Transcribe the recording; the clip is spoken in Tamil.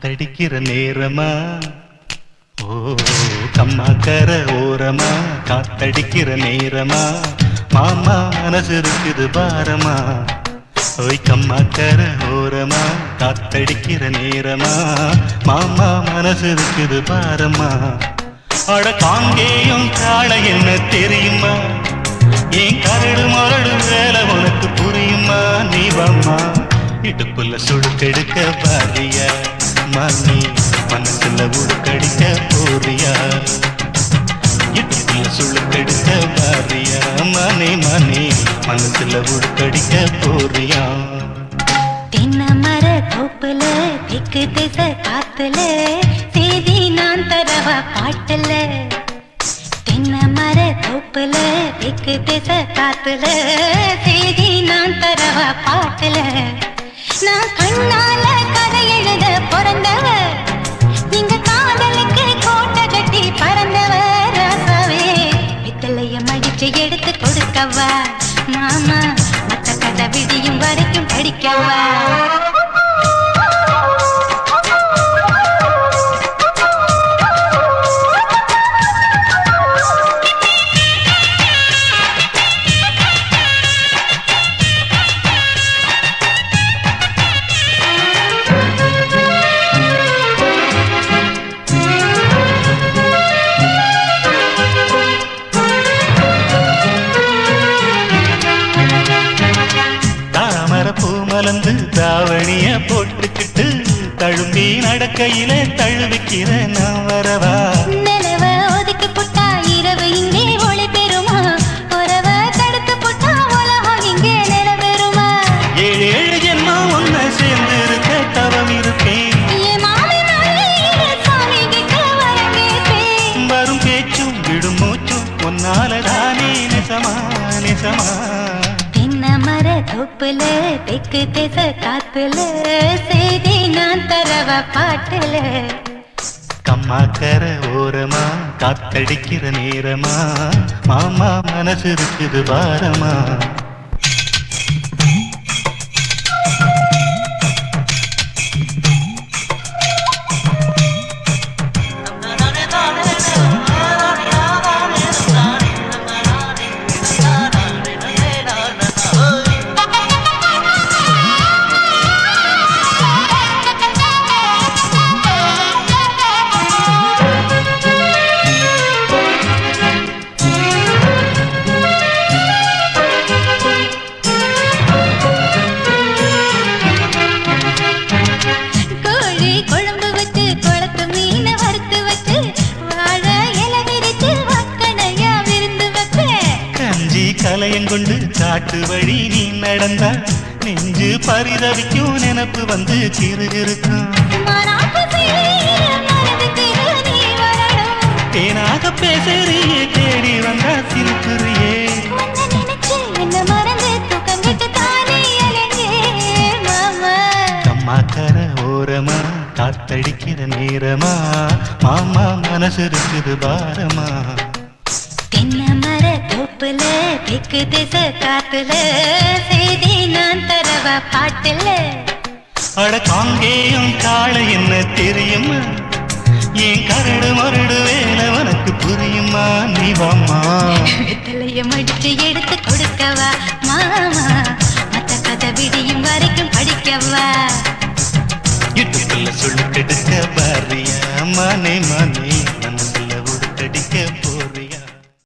காத்தடிக்கிற நேரமா ஓ கம்மாக்கர ஓரமா காத்தடிக்கிற நேரமா மாமா மனசு இருக்குது பாரமா ஓய் கம்மாக்கர ஓரமா காத்தடிக்கிற நேரமா மாமா மனசு இருக்குது பாரமா அட காங்கேயும் காளை என்ன தெரியுமா ஏன் கரடு மரடு வேலை உனக்கு புரியுமா நீ வாம்மா இடுப்புல சுடுக்கெடுக்க பாரியா மணி மனசுல உடுக்கடிக்க போறியா இடுப்புல சுடுக்கெடுக்க பாரியா மணி மணி மனசுல உடுக்கடிக்க போறியா தென்ன மர தோப்புல திக்கு திசை காத்துல செய்தி நான் தரவா பாட்டுல தென்ன மர தோப்புல திக்கு திசை காத்துல செய்தி நான் தரவா பாட்டுல நான் கண்ணால கதை எழுத பிறந்தவ நீங்க காதலுக்கு கோட்டை கட்டி பறந்தவ ராசாவே பித்தளைய மடிச்சு எடுத்து கொடுக்கவா மாமா மத்த கதை விடியும் வரைக்கும் படிக்கவா மலர்ந்து தாவணிய போட்டுக்கிட்டு தழும்பி நடக்கையில தழுவிக்கிற நான் வரவா நிலவ ஒதுக்கி புட்டா இரவு இங்கே ஒளி பெறுமா உறவ தடுத்து புட்டா உலகம் இங்கே நிலவெறுமா ஏழு ஏழு ஜென்மம் ஒன்ன சேர்ந்து இருக்க தவம் இருப்பேன் வரும் பேச்சும் விடும் மூச்சும் ஒன்னாலதானே நெசமா நெசமா தோப்புல தெக்கு திசை காத்துல செய்தி நான் தரவ பாட்டுல கம்மாக்கர ஓரமா காத்தடிக்கிற நேரமா மாமா மனசு இருக்குது பாரமா கலையங்கொண்டு காட்டு வழி நீ நடந்தா நெஞ்சு பரிதவிக்கும் நினப்பு வந்து கிருகிருக்கும் தேனாக பேசுறியே தேடி வந்தா சிரிப்புறியே கம்மாக்கர ஓரமா காத்தடிக்கிற நேரமா மாமா மனசு இருக்குது பாரமா தோப்புல திக்கு திசை காத்துல செய்தி நான் தரவா பாட்டுல அட காங்கேயும் காளை என்ன தெரியுமா ஏன் கரடு மரடு வேலை உனக்கு புரியுமா நீ வாம்மா வெத்தலைய மடிச்சு எடுத்து கொடுக்கவா மாமா